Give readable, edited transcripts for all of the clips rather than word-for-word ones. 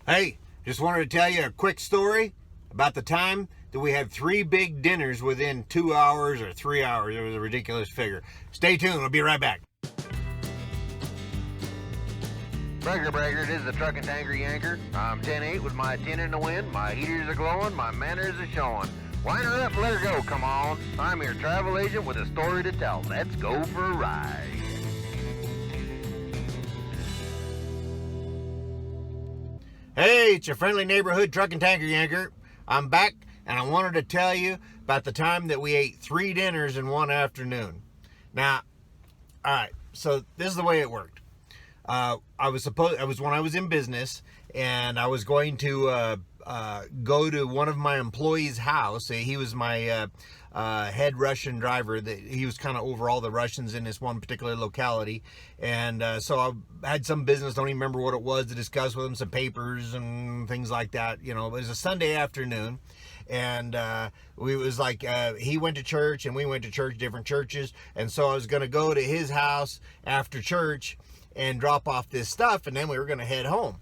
Hey, just wanted to tell you a quick story about the time that we had 3 big dinners within 2 hours or 3 hours. It was a ridiculous figure. Stay tuned. I'll be right back. Breaker, this is the truck and tanker Yanker. I'm 10-8 with my 10 in the wind. My heaters are glowing, my manners are showing. Wind her up, let her go, come on. I'm your travel agent with a story to tell. Let's go for a ride. Hey, it's your friendly neighborhood truck and tanker Yanker. I'm back, and I wanted to tell you about the time that we ate 3 dinners in one afternoon. Now, all right, so this is the way it worked. It was when I was in business, and I was going to go to one of my employees' house. He was my head Russian driver. He was kind of over all the Russians in this one particular locality, and so I had some business. Don't even remember what it was to discuss with him, some papers and things like that. You know, it was a Sunday afternoon. And he went to church and we went to church, different churches. And so I was going to go to his house after church and drop off this stuff, and then we were going to head home.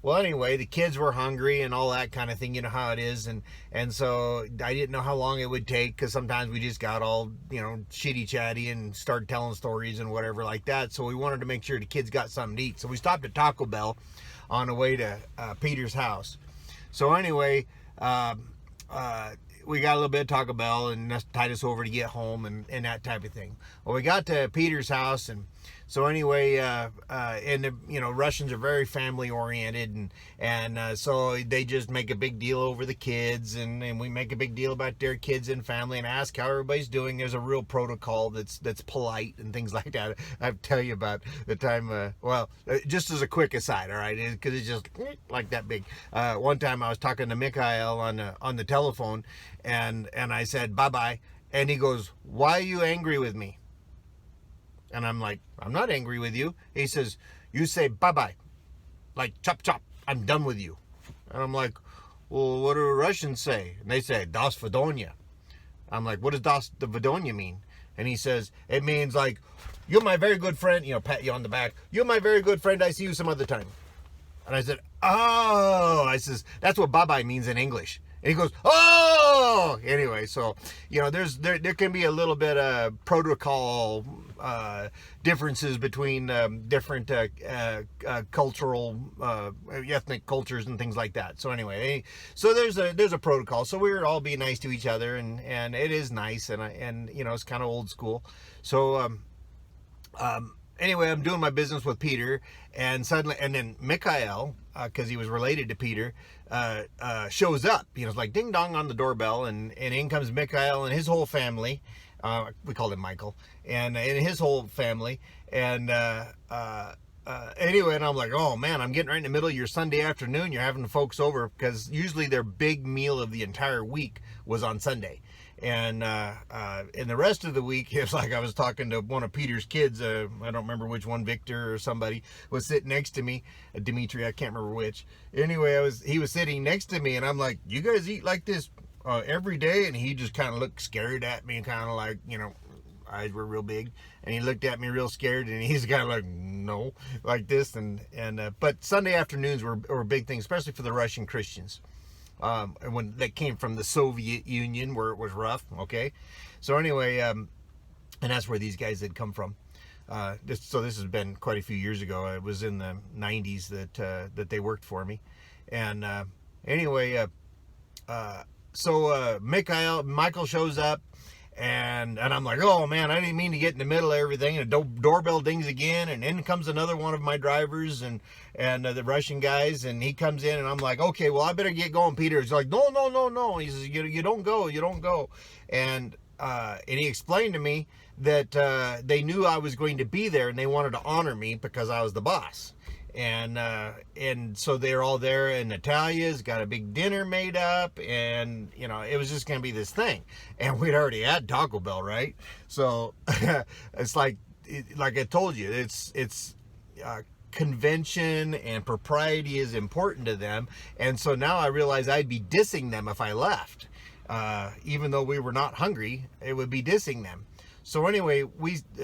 Well, anyway, the kids were hungry and all that kind of thing, you know how it is. And so I didn't know how long it would take, because sometimes we just got all, shitty chatty and started telling stories and whatever like that. So we wanted to make sure the kids got something to eat. So we stopped at Taco Bell on the way to Peter's house. So anyway, we got a little bit of Taco Bell, and that tied us over to get home and that type of thing. Well, we got to Peter's house, and so anyway, Russians are very family oriented, and so they just make a big deal over the kids, and we make a big deal about their kids and family, and ask how everybody's doing. There's a real protocol that's polite and things like that. I'll tell you about the time. Just as a quick aside, all right, because it's just like that big. One time I was talking to Mikhail on the telephone, and I said bye-bye, and he goes, "Why are you angry with me?" And I'm like, "I'm not angry with you." He says, "You say bye-bye, like chop chop, I'm done with you." And I'm like, "Well, what do Russians say?" And they say, "Das Vidonya." I'm like, "What does Das Vidonya mean?" And he says, "It means like, you're my very good friend," pat you on the back. "You're my very good friend, I see you some other time." And I said, "Oh," I says, "that's what bye-bye means in English." And he goes, "Oh!" Anyway, so, there can be a little bit of protocol differences between different cultural, ethnic cultures and things like that. So anyway, so there's a protocol. So we were all being nice to each other, and it is nice, and it's kind of old school. So, anyway, I'm doing my business with Peter, and then Mikhail, because he was related to Peter, shows up. It's like ding dong on the doorbell, and in comes Mikhail and his whole family. We called him Michael, and his whole family. And anyway, and I'm like, "Oh man, I'm getting right in the middle of your Sunday afternoon. You're having folks over," because usually their big meal of the entire week was on Sunday. And in the rest of the week, it's like I was talking to one of Peter's kids. I don't remember which one, Victor or somebody, was sitting next to me. Dimitri, I can't remember which. Anyway, he was sitting next to me, and I'm like, "You guys eat like this every day?" And he just kind of looked scared at me, and kind of like, eyes were real big. And he looked at me real scared, and he's kind of like, "No," like this. But Sunday afternoons were a big thing, especially for the Russian Christians. When they came from the Soviet Union, where it was rough, okay? So anyway, and that's where these guys had come from. This has been quite a few years ago. It was in the 90s that they worked for me. And anyway, so Michael shows up, and I'm like, "Oh man, I didn't mean to get in the middle of everything." And the doorbell dings again, and in comes another one of my drivers and the Russian guys, and he comes in, and I'm like, "Okay, well, I better get going, Peter." He's like, No. He says, you don't go. And he explained to me that they knew I was going to be there, and they wanted to honor me because I was the boss. And so they're all there, and Natalia's got a big dinner made up, and it was just gonna be this thing, and we'd already had Taco Bell, right? So it's like I told you, it's convention and propriety is important to them, and so now I realize I'd be dissing them if I left, even though we were not hungry. It would be dissing them. So anyway,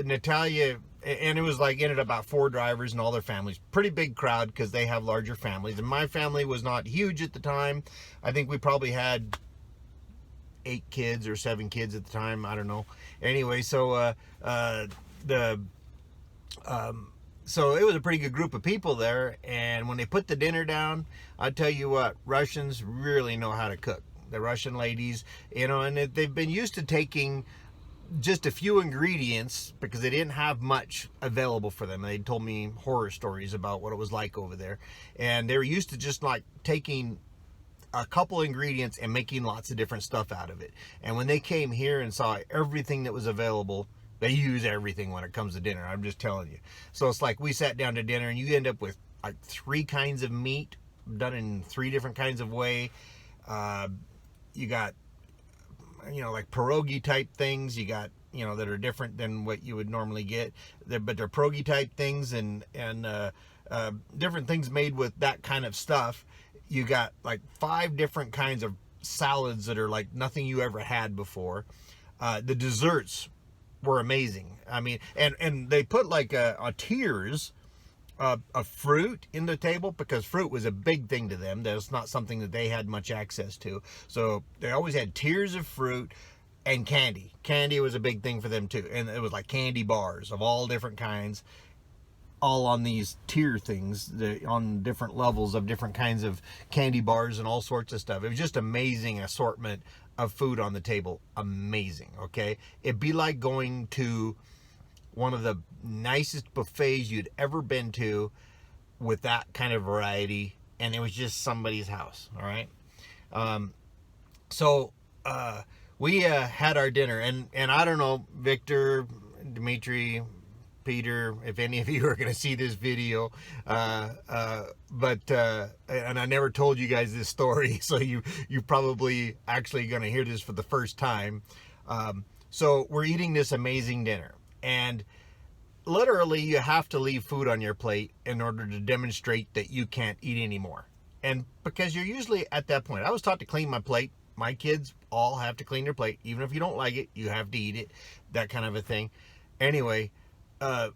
Natalia and it was like ended about 4 drivers and all their families. Pretty big crowd because they have larger families. And my family was not huge at the time. I think we probably had 8 kids or 7 kids at the time. I don't know. Anyway, so so it was a pretty good group of people there. And when they put the dinner down, I tell you what, Russians really know how to cook. The Russian ladies, you know, and they've been used to taking just a few ingredients because they didn't have much available for them. They told me horror stories about what it was like over there. And they were used to just like taking a couple ingredients and making lots of different stuff out of it. And when they came here and saw everything that was available, they use everything when it comes to dinner. I'm just telling you. So it's like we sat down to dinner and you end up with like 3 kinds of meat done in 3 different kinds of way. You got, you know, like pierogi type things. You got, you know, that are different than what you would normally get. But they're pierogi type things and different things made with that kind of stuff. You got like 5 different kinds of salads that are like nothing you ever had before. The desserts were amazing. I mean, and they put like a tiers of fruit in the table because fruit was a big thing to them. That was not something that they had much access to. So they always had tiers of fruit and candy. Candy was a big thing for them too. And it was like candy bars of all different kinds, all on these tier things, on different levels of different kinds of candy bars and all sorts of stuff. It was just amazing assortment of food on the table. Amazing, okay? It'd be like going to one of the nicest buffets you'd ever been to with that kind of variety, and it was just somebody's house, all right? So we had our dinner, and I don't know, Victor, Dimitri, Peter, if any of you are going to see this video, but and I never told you guys this story, so you probably actually going to hear this for the first time. So we're eating this amazing dinner, and literally you have to leave food on your plate in order to demonstrate that you can't eat anymore. And because you're usually at that point, I was taught to clean my plate. My kids all have to clean their plate. Even if you don't like it, you have to eat it, that kind of a thing. Anyway,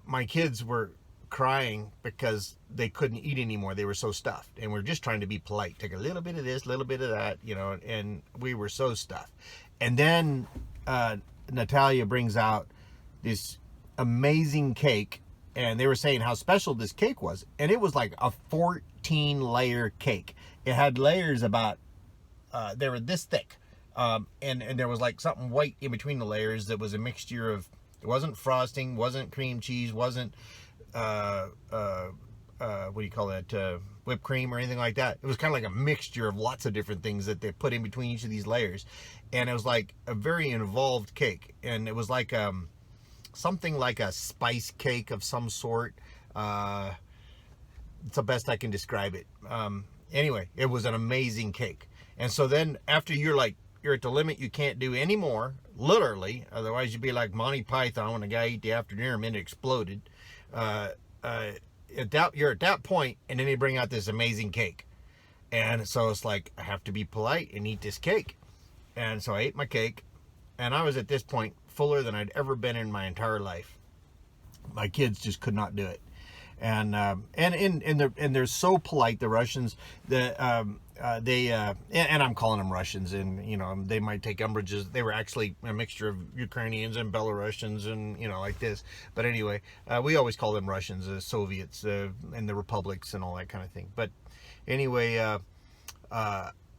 my kids were crying because they couldn't eat anymore. They were so stuffed, and we're just trying to be polite. Take a little bit of this, a little bit of that, you know, and we were so stuffed. And then Natalia brings out this amazing cake, and they were saying how special this cake was, and it was like a 14-layer cake. It had layers about they were this thick, and there was like something white in between the layers that was a mixture of, it wasn't frosting, wasn't cream cheese, wasn't what do you call that, whipped cream or anything like that. It was kind of like a mixture of lots of different things that they put in between each of these layers, and it was like a very involved cake, and it was like something like a spice cake of some sort. It's the best I can describe it. Anyway, it was an amazing cake. And so then after you're at the limit, you can't do any more, literally, otherwise you'd be like Monty Python when the guy ate the after dinner and it exploded. You're at that point, and then they bring out this amazing cake. And so it's like, I have to be polite and eat this cake. And so I ate my cake, and I was at this point fuller than I'd ever been in my entire life. My kids just could not do it. And they're so polite, the Russians, that and I'm calling them Russians, and you know, they might take umbrages. They were actually a mixture of Ukrainians and Belarusians, and you know, like this. But anyway, we always call them Russians, Soviets, and the republics and all that kind of thing. But anyway,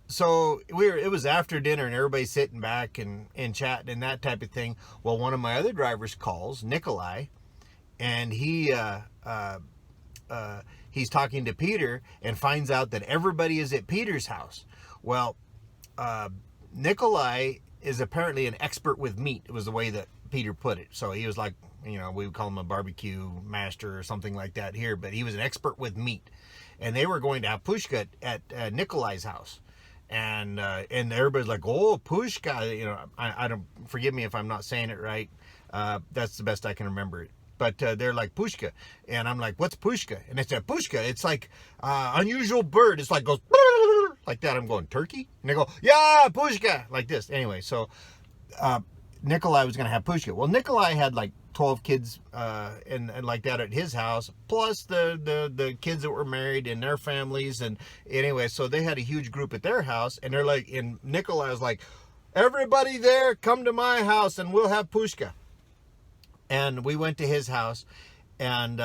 so it was after dinner, and everybody's sitting back and chatting and that type of thing. Well, one of my other drivers calls, Nikolai, and he's talking to Peter and finds out that everybody is at Peter's house. Well, Nikolai is apparently an expert with meat. It was the way that Peter put it. So he was like, you know, we would call him a barbecue master or something like that here, but he was an expert with meat. And they were going to have pushka at Nikolai's house. And everybody's like, oh, pushka, you know, I don't, forgive me if I'm not saying it right. That's the best I can remember it. But they're like, pushka. And I'm like, what's pushka? And they said, pushka, it's like unusual bird. It's like goes like that. I'm going, turkey? And they go, yeah, pushka, like this. Anyway, so Nikolai was going to have pushka. Well, Nikolai had like 12 kids and like that at his house, plus the kids that were married and their families. And anyway, so they had a huge group at their house, and they're like, and Nikolai was like, everybody there, come to my house and we'll have pushka. And we went to his house, and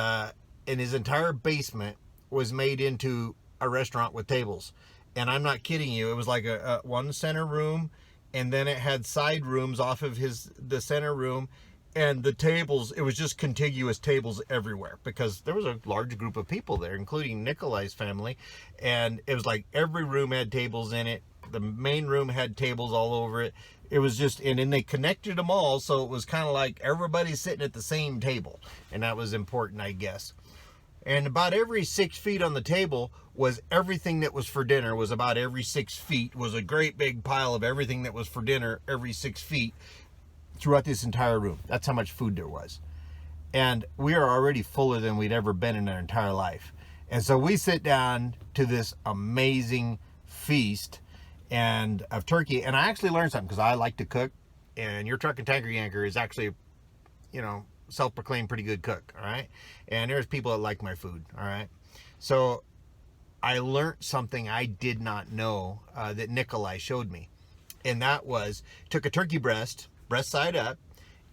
in his entire basement was made into a restaurant with tables. And I'm not kidding you, it was like a one center room, and then it had side rooms off of the center room, and the tables, it was just contiguous tables everywhere, because there was a large group of people there, including Nikolai's family. And it was like every room had tables in it. The main room had tables all over it. It was just, and then they connected them all, so it was kind of like everybody's sitting at the same table, and that was important, I guess. And about every 6 feet on the table was everything that was for dinner. Was about every 6 feet was a great big pile of everything that was for dinner every 6 feet throughout this entire room. That's how much food there was. And we are already fuller than we'd ever been in our entire life. And so we sit down to this amazing feast and of turkey. And I actually learned something, because I like to cook, and your truck and tanker Yanker is actually, you know, self-proclaimed pretty good cook, all right? And there's people that like my food, all right? So I learned something I did not know that Nikolai showed me. And that was, took a turkey breast side up,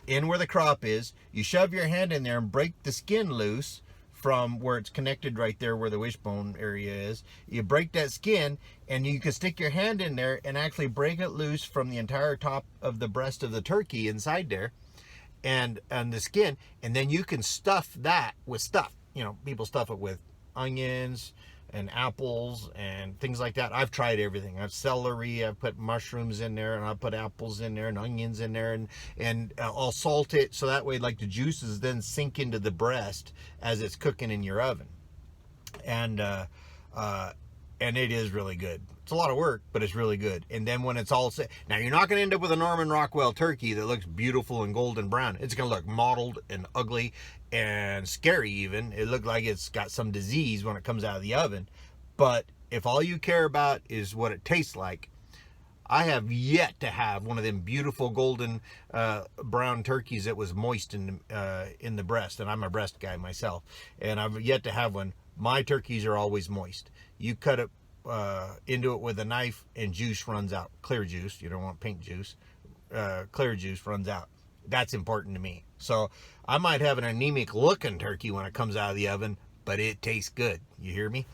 in where the crop is, you shove your hand in there and break the skin loose from where it's connected right there where the wishbone area is. You break that skin, and you can stick your hand in there and actually break it loose from the entire top of the breast of the turkey inside there, and the skin, and then you can stuff that with stuff. You know, people stuff it with onions and apples and things like that. I've tried everything. I've celery, I've put mushrooms in there, and I put apples in there and onions in there, and I'll salt it so that way, like, the juices then sink into the breast as it's cooking in your oven. And it is really good. It's a lot of work, but it's really good. And then when it's all set, now you're not going to end up with a Norman Rockwell turkey that looks beautiful and golden brown. It's going to look mottled and ugly and scary even. It looked like it's got some disease when it comes out of the oven. But if all you care about is what it tastes like, I have yet to have one of them beautiful golden brown turkeys that was moist in the breast. And I'm a breast guy myself, and I've yet to have one. My turkeys are always moist. You cut it into it with a knife, and juice runs out. Clear juice. You don't want pink juice. Clear juice runs out. That's important to me. So I might have an anemic looking turkey when it comes out of the oven, but it tastes good. You hear me?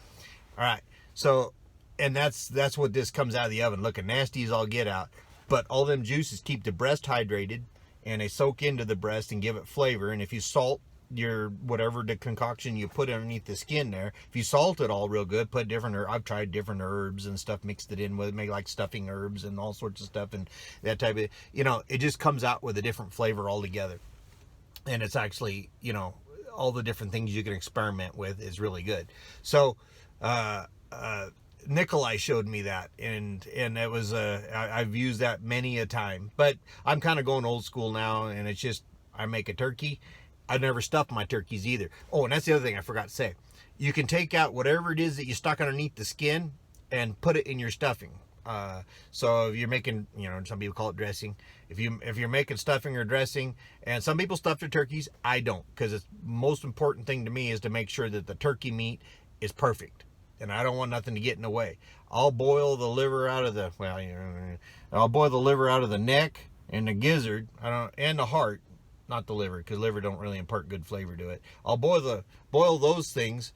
All right. So, and that's what this comes out of the oven, looking nasty as all get out. But all them juices keep the breast hydrated, and they soak into the breast and give it flavor. And if you salt your whatever the concoction you put underneath the skin there, if you salt it all real good, put different I've tried different herbs and stuff, mixed it in with it, make like stuffing herbs and all sorts of stuff, and that type of, you know, it just comes out with a different flavor altogether. And it's actually, you know, all the different things you can experiment with is really good. So Nikolai showed me that, and it was I've used that many a time. But I'm kind of going old school now, and it's just, I make a turkey. I never stuff my turkeys either. Oh, and that's the other thing I forgot to say. You can take out whatever it is that you stuck underneath the skin and put it in your stuffing. So if you're making, you know, some people call it dressing. If you're making stuffing or dressing, and some people stuff their turkeys, I don't, because it's most important thing to me is to make sure that the turkey meat is perfect, and I don't want nothing to get in the way. I'll boil the liver out of the, well, you know, I'll boil the liver out of the neck and the gizzard, and the heart. Not the liver, because liver don't really impart good flavor to it. I'll boil those things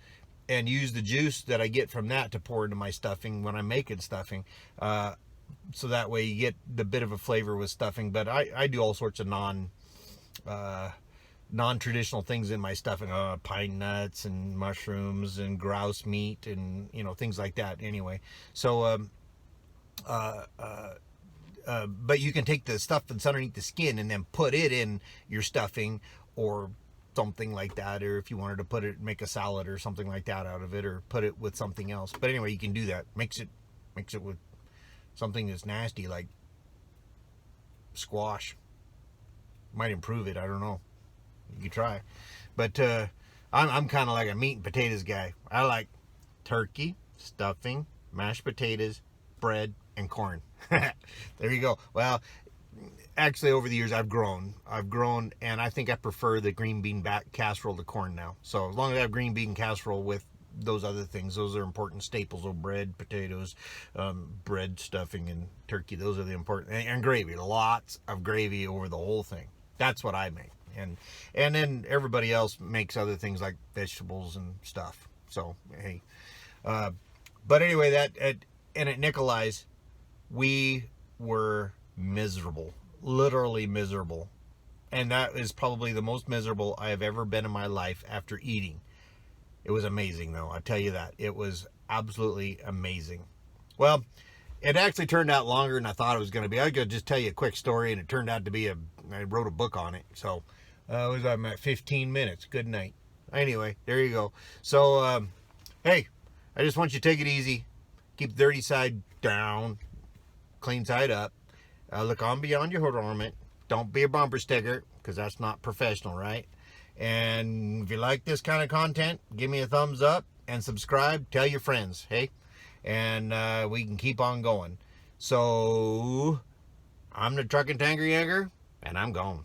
and use the juice that I get from that to pour into my stuffing when I'm making stuffing. So that way you get the bit of a flavor with stuffing. But I do all sorts of non-traditional things in my stuffing. Pine nuts and mushrooms and grouse meat and, you know, things like that anyway. So but you can take the stuff that's underneath the skin and then put it in your stuffing or something like that, or if you wanted to make a salad or something like that out of it, or put it with something else. But anyway, you can do that. Mix it with something that's nasty like squash. Might improve it. I don't know. You can try. But I'm kind of like a meat and potatoes guy. I like turkey, stuffing, mashed potatoes, bread, and corn. There you go. Well, actually over the years I've grown, and I think I prefer the green bean casserole to corn now. So as long as I have green bean casserole with those other things, those are important staples of bread, potatoes, bread stuffing, and turkey. Those are the important, and gravy. Lots of gravy over the whole thing. That's what I make, and then everybody else makes other things like vegetables and stuff. So hey, but anyway, and at Nikolai's, we were miserable, literally miserable, and that is probably the most miserable I have ever been in my life after eating. It was amazing, though. I tell you that. It was absolutely amazing. Well, it actually turned out longer than I thought it was going to be. I could just tell you a quick story, and it turned out to be I wrote a book on it. So, I'm at 15 minutes. Good night. Anyway, there you go. So, hey, I just want you to take it easy. Keep the dirty side down. Clean side up. Look on beyond your ornament. Don't be a bumper sticker, because that's not professional, right? And if you like this kind of content, give me a thumbs up and subscribe. Tell your friends, hey? And we can keep on going. So, I'm the Trucking Tanker Yanker, and I'm gone.